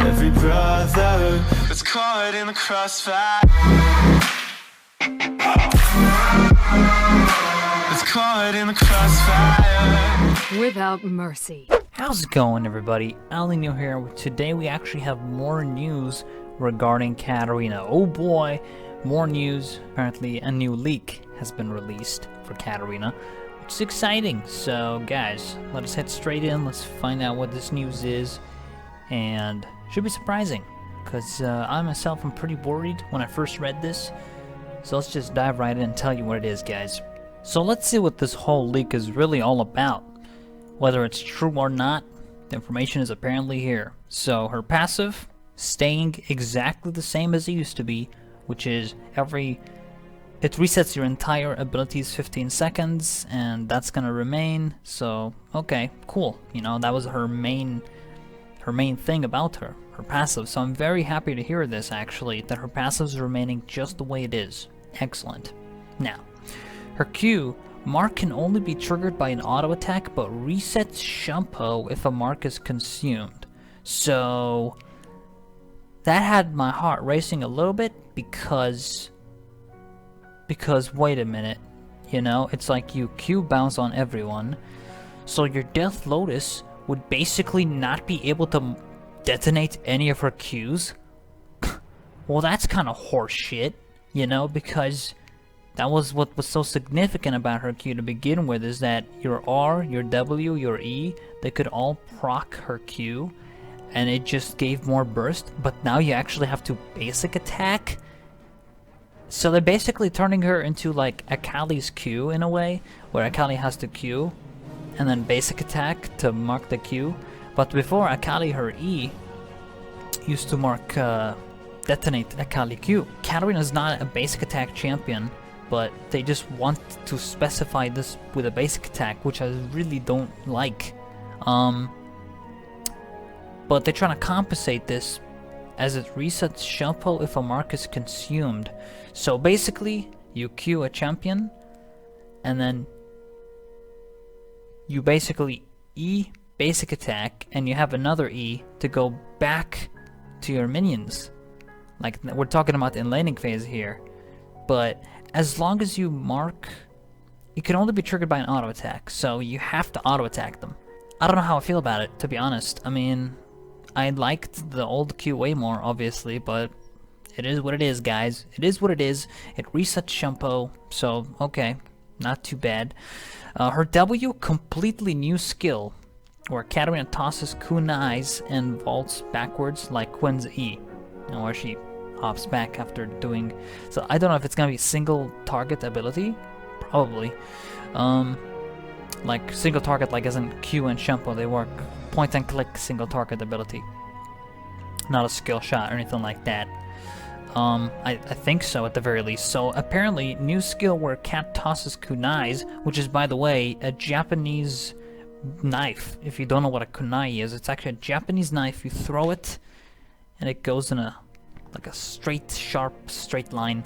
every brother that's caught in the crossfire. That's caught in the crossfire. Without mercy. How's it going, everybody? Alninio here. Today we actually have more news regarding Katarina. Oh boy, more news. Apparently a new leak has been released for Katarina, which is exciting. So guys, let us head straight in. Let's find out what this news is, and should be surprising, because I myself am pretty worried when I first read this. So let's just dive right in and tell you what it is, guys. So let's see what this whole leak is really all about. Whether it's true or not, the information is apparently here. So her passive staying exactly the same as it used to be, which is it resets your entire abilities 15 seconds, and that's gonna remain. So okay, cool. You know, that was her main thing about her passive. So I'm very happy to hear this, actually, that her passive is remaining just the way it is. Excellent. Now, her Q mark can only be triggered by an auto attack, but resets shampoo if a mark is consumed. So that had my heart racing a little bit, because wait a minute, you know, it's like you Q bounce on everyone, so your Death Lotus would basically not be able to detonate any of her Qs. Well, that's kind of horse shit, you know, because that was what was so significant about her Q to begin with, is that your R, your W, your E, they could all proc her Q, and it just gave more burst. But now you actually have to basic attack. So they're basically turning her into like Akali's Q in a way, where Akali has to Q and then basic attack to mark the Q. But before, Akali, her E used to mark detonate Akali Q. Katarina is not a basic attack champion, but they just want to specify this with a basic attack, which I really don't like. But they're trying to compensate this as it resets shampoo if a mark is consumed. So basically, you Q a champion, and then you basically E basic attack, and you have another E to go back to your minions. Like, we're talking about in laning phase here. But as long as you mark, it can only be triggered by an auto attack, so you have to auto attack them. I don't know how I feel about it, to be honest. I mean, I liked the old Q way more, obviously, but it is what it is, guys. It is what it is. It resets shampoo, so okay, not too bad. Her W, completely new skill, where Katarina tosses kunais and vaults backwards like Quinn's E, and where she hops back after doing. So I don't know if it's gonna be single target ability, probably. Like single target, like as in Q and shampoo, they work point and click single target ability, not a skill shot or anything like that. I think so, at the very least. So apparently, new skill where Cat tosses kunais, which is, by the way, a Japanese knife. If you don't know what a kunai is, it's actually a Japanese knife. You throw it, and it goes in a straight, sharp, straight line.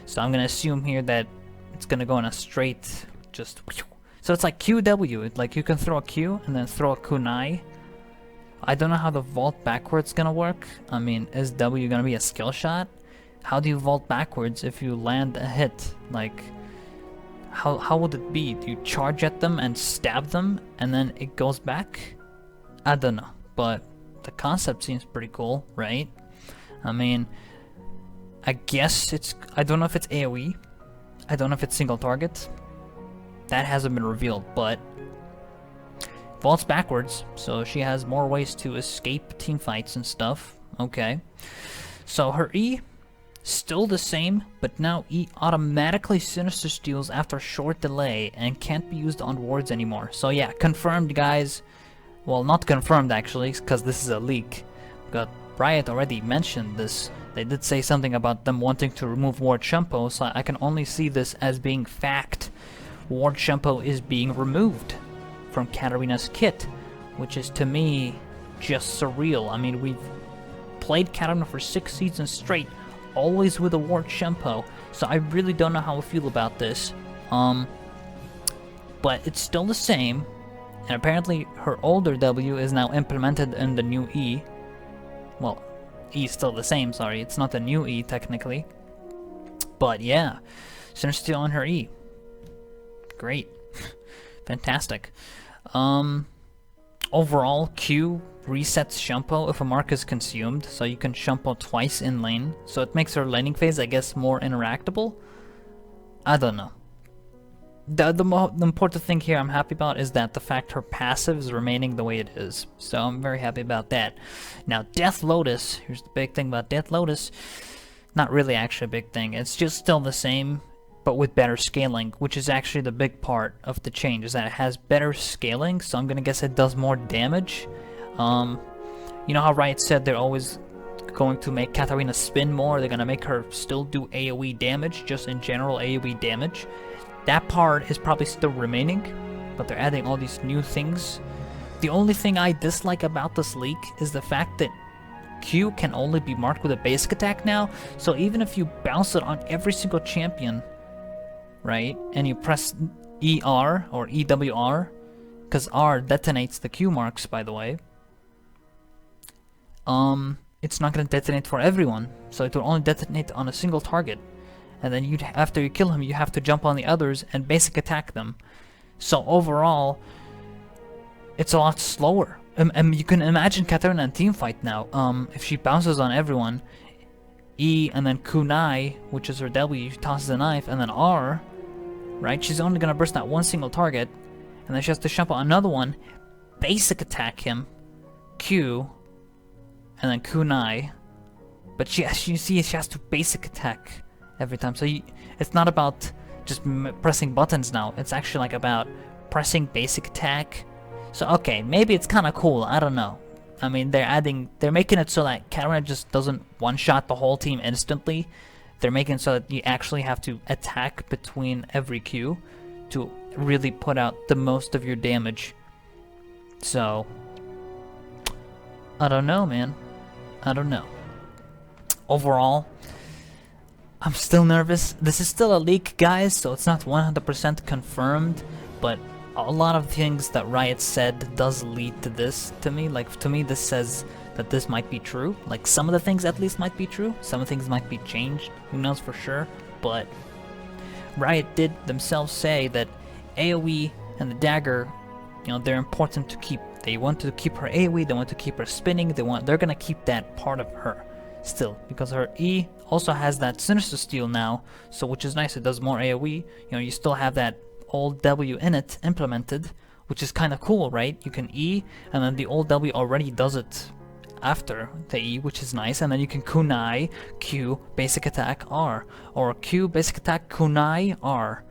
So I'm gonna assume here that it's gonna go in a straight, just. So it's like QW. Like you can throw a Q and then throw a kunai. I don't know how the vault backwards gonna work. I mean, is W gonna be a skill shot? How do you vault backwards if you land a hit? Like, how would it be? Do you charge at them and stab them and then it goes back? I don't know, but the concept seems pretty cool, right? I mean, I guess I don't know if it's AoE. I don't know if it's single target. That hasn't been revealed, but vaults backwards, so she has more ways to escape team fights and stuff. Okay. So her E, still the same, but now E automatically Sinister Steals after a short delay and can't be used on wards anymore. So yeah, confirmed, guys. Well, not confirmed actually, because this is a leak. But Riot already mentioned this. They did say something about them wanting to remove ward shampoo, so I can only see this as being fact. Ward shampoo is being removed from Katarina's kit, which is, to me, just surreal. I mean, we've played Katarina for 6 seasons straight, always with a ward shampoo, so I really don't know how I feel about this. But it's still the same, and apparently her older W is now implemented in the new E, Well, E is still the same, sorry. It's not the new E, technically. But yeah, Sinner Steel on her E. Great. Fantastic. Overall, Q resets Shumpo if a mark is consumed, so you can Shumpo twice in lane. So it makes her laning phase, I guess, more interactable. I don't know. The important thing here I'm happy about is that the fact her passive is remaining the way it is. So I'm very happy about that. Now, Death Lotus. Here's the big thing about Death Lotus. Not really actually a big thing. It's just still the same, but with better scaling, which is actually the big part of the change, is that it has better scaling, so I'm gonna guess it does more damage. You know how Riot said they're always going to make Katarina spin more, they're gonna make her still do AoE damage, just in general AoE damage. That part is probably still remaining, but they're adding all these new things. The only thing I dislike about this leak is the fact that Q can only be marked with a basic attack now, so even if you bounce it on every single champion, right, and you press ER or EWR, because R detonates the Q marks, by the way, it's not going to detonate for everyone, so it will only detonate on a single target, and then after you kill him, you have to jump on the others and basic attack them. So overall, it's a lot slower. You can imagine Katarina in teamfight now. If she bounces on everyone, E and then Kunai, which is her W, she tosses a knife, and then R, right? She's only gonna burst that one single target, and then she has to jump on another one, basic attack him, Q, and then Kunai. But you see, she has to basic attack every time. So it's not about just pressing buttons now. It's actually like about pressing basic attack. So okay, maybe it's kind of cool, I don't know. I mean, they're making it so that Katarina just doesn't one-shot the whole team instantly. They're making it so that you actually have to attack between every Q to really put out the most of your damage. So, I don't know, man. I don't know. Overall, I'm still nervous. This is still a leak, guys, so it's not 100% confirmed, but a lot of things that Riot said does lead to this to me. Like, to me, this says that this might be true. Like, some of the things at least might be true. Some of the things might be changed. Who knows for sure? But Riot did themselves say that AoE and the dagger, you know, they're important to keep. They want to keep her AoE, they want to keep her spinning, they're gonna keep that part of her still, because her E also has that Sinister Steel now, so which is nice, it does more AoE. You know, you still have that old W in it implemented, which is kind of cool, right? You can E, and then the old W already does it after the E, which is nice, and then you can Kunai, Q, basic attack, R, or Q, basic attack, Kunai, R.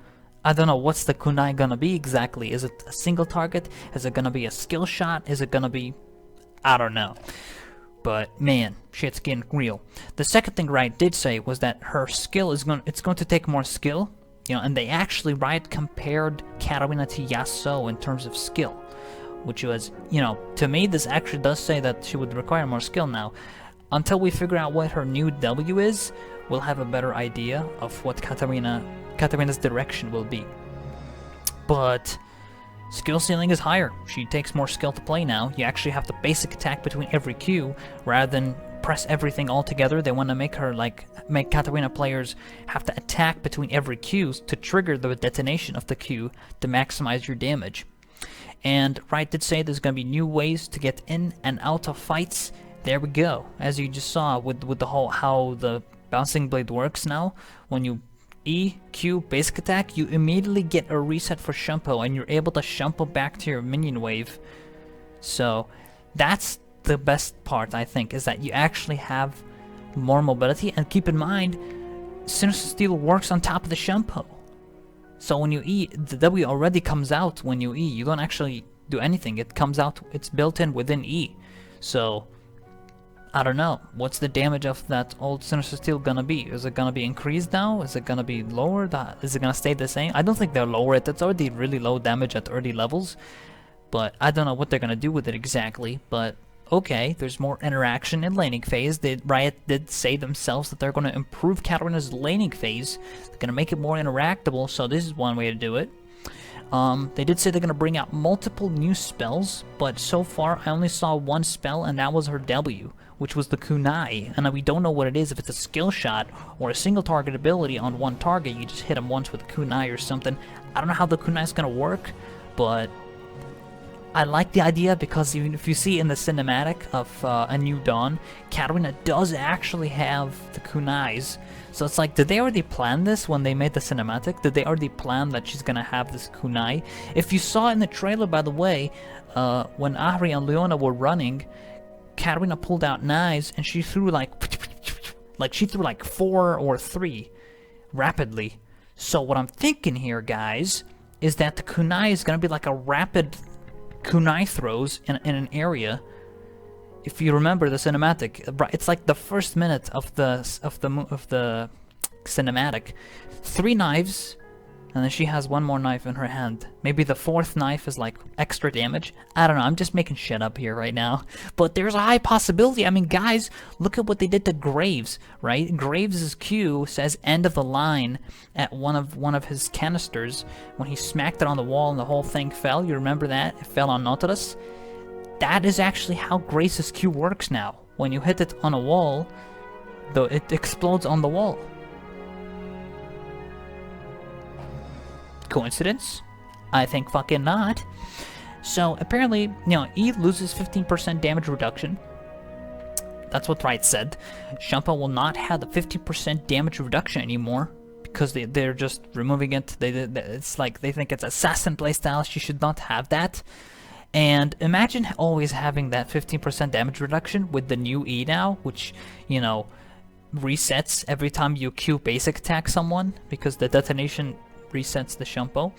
I don't know what's the Kunai gonna be exactly. Is it a single target? Is it gonna be a skill shot? Is it gonna be... I don't know. But man, shit's getting real. The second thing Riot did say was that her skill is going to take more skill. You know, and they actually, Riot compared Katarina to Yasuo in terms of skill, which was, you know, to me this actually does say that she would require more skill now. Until we figure out what her new W is, we'll have a better idea of what Katarina's direction will be. But skill ceiling is higher. She takes more skill to play now. You actually have to basic attack between every Q rather than press everything all together. They want to make her make Katarina players have to attack between every Q to trigger the detonation of the Q to maximize your damage. And Riot did say there's going to be new ways to get in and out of fights. There we go. As you just saw with the whole how the bouncing blade works now, when you E, Q, basic attack, you immediately get a reset for Shumpo and you're able to Shumpo back to your minion wave. So that's the best part, I think, is that you actually have more mobility. And keep in mind, Sinister Steel works on top of the Shumpo. So when you E, the W already comes out when you E. You don't actually do anything. It comes out, it's built in within E. So I don't know. What's the damage of that old Sinister Steel gonna be? Is it gonna be increased now? Is it gonna be lowered? Is it gonna stay the same? I don't think they'll lower it. It's already really low damage at early levels. But I don't know what they're gonna do with it exactly. But okay, there's more interaction in laning phase. Riot did say themselves that they're gonna improve Katarina's laning phase. They're gonna make it more interactable, so this is one way to do it. They did say they're gonna bring out multiple new spells, but so far I only saw one spell, and that was her W, which was the Kunai, and we don't know what it is, if it's a skill shot or a single target ability on one target. You just hit him once with Kunai or something. I don't know how the Kunai is gonna work, but I like the idea because even if you see in the cinematic of A New Dawn, Katarina does actually have the Kunais. So it's like, did they already plan this when they made the cinematic? Did they already plan that she's gonna have this Kunai? If you saw in the trailer, by the way, when Ahri and Leona were running, Katarina pulled out knives and she threw like she threw like 4 or 3 rapidly. So what I'm thinking here, guys, is that the Kunai is gonna be like a rapid Kunai throws in an area. If you remember the cinematic, it's like the first minute of the cinematic. 3 knives, and then she has 1 more knife in her hand. Maybe the 4th knife is like extra damage. I don't know, I'm just making shit up here right now. But there's a high possibility. I mean, guys, look at what they did to Graves, right? Graves' Q says end of the line at one of his canisters when he smacked it on the wall and the whole thing fell. You remember that? It fell on Nautilus. That is actually how Grace's Q works now. When you hit it on a wall, though, it explodes on the wall. Coincidence? I think fucking not. So apparently, you know, E loses 15% damage reduction. That's what Wright said. Champa will not have the 50% damage reduction anymore because they're just removing it. It's like they think it's assassin playstyle. She should not have that. And imagine always having that 15% damage reduction with the new E now, which, you know, resets every time you Q basic attack someone because the detonation resets the Shumpo.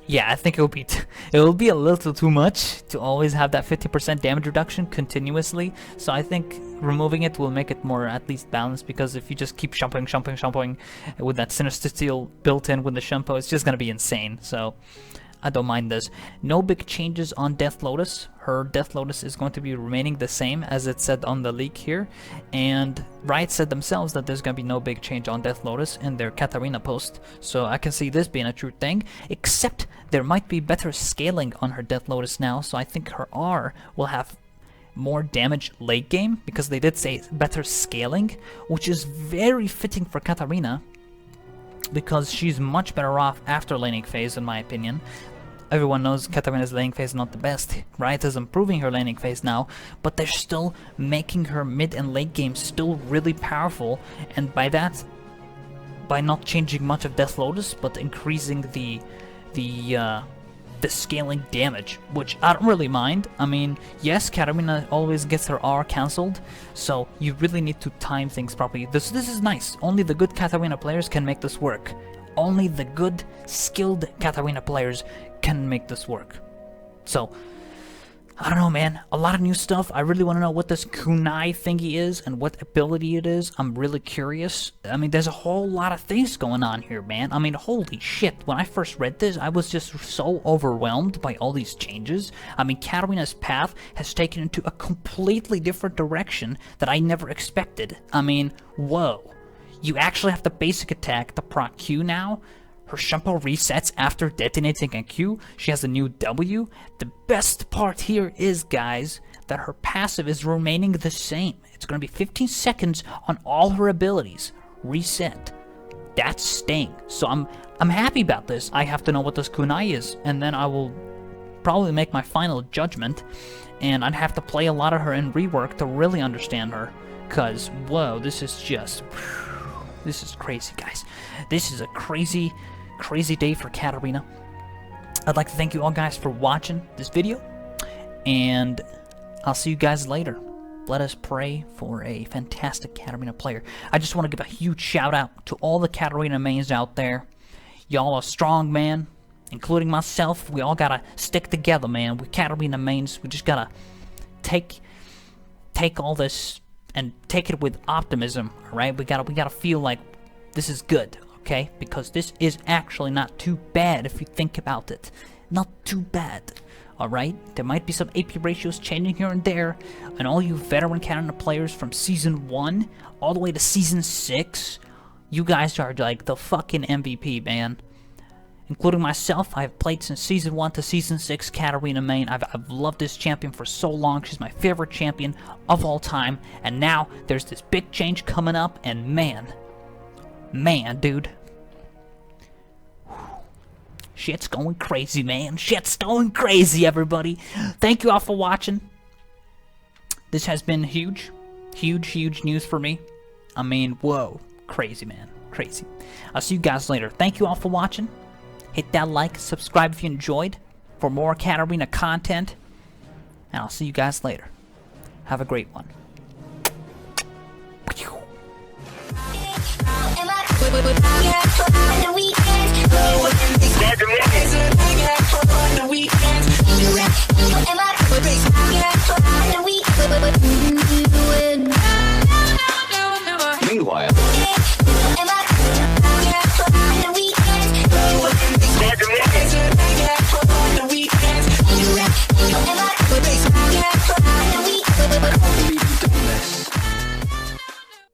Yeah, I think it will be a little too much to always have that 50% damage reduction continuously. So I think removing it will make it more at least balanced, because if you just keep shumpoing with that Sinister Steel built in with the Shumpo, it's just gonna be insane. So I don't mind this. No big changes on Death Lotus. Her Death Lotus is going to be remaining the same as it said on the leak here. And Riot said themselves that there's going to be no big change on Death Lotus in their Katarina post. So I can see this being a true thing, except there might be better scaling on her Death Lotus now. So I think her R will have more damage late game, because they did say better scaling, which is very fitting for Katarina, because she's much better off after laning phase, in my opinion. Everyone knows Katarina's laning phase is not the best. Riot is improving her laning phase now, but they're still making her mid and late game still really powerful, and by that, by not changing much of Death Lotus, but increasing the scaling damage, which I don't really mind. I mean, yes, Katarina always gets her R cancelled, so you really need to time things properly. This is nice. Only the good Katarina players can make this work. Only the good, skilled Katarina players can make this work. So, I don't know, man. A lot of new stuff. I really want to know what this kunai thingy is and what ability it is. I'm really curious. I mean, there's a whole lot of things going on here, man. I mean, holy shit. When I first read this, I was just so overwhelmed by all these changes. I mean, Katarina's path has taken into a completely different direction that I never expected. I mean, whoa. You actually have the basic attack, the proc Q now. Her Shumpo resets after detonating a Q. She has a new W. The best part here is, guys, that her passive is remaining the same. It's going to be 15 seconds on all her abilities. Reset. That's staying. So I'm happy about this. I have to know what this kunai is, and then I will probably make my final judgment, and I'd have to play a lot of her in rework to really understand her. Because, whoa, this is just... This is crazy, guys. This is a crazy day for Katarina. I'd like to thank you all guys for watching this video, and I'll see you guys later. Let us pray for a fantastic Katarina player. I just want to give a huge shout out to all the Katarina mains out there. Y'all are strong, man, including myself. We all gotta stick together, man. We Katarina mains, we just gotta take all this and take it with optimism, alright? We gotta feel like this is good, okay? Because this is actually not too bad if you think about it. Not too bad, alright? There might be some AP ratios changing here and there, and all you veteran Katarina players from Season 1 all the way to Season 6, you guys are like the fucking MVP, man. including myself. I've played since Season 1 to Season 6 Katarina main. I've loved this champion for so long. She's my favorite champion of all time. And now there's this big change coming up, and man, dude. Shit's going crazy, man. Shit's going crazy, everybody. Thank you all for watching. This has been huge news for me. I mean, whoa. Crazy, man. Crazy. I'll see you guys later. Thank you all for watching. Hit that like, subscribe if you enjoyed for more Katarina content. And I'll see you guys later. Have a great one. Meanwhile, Mess.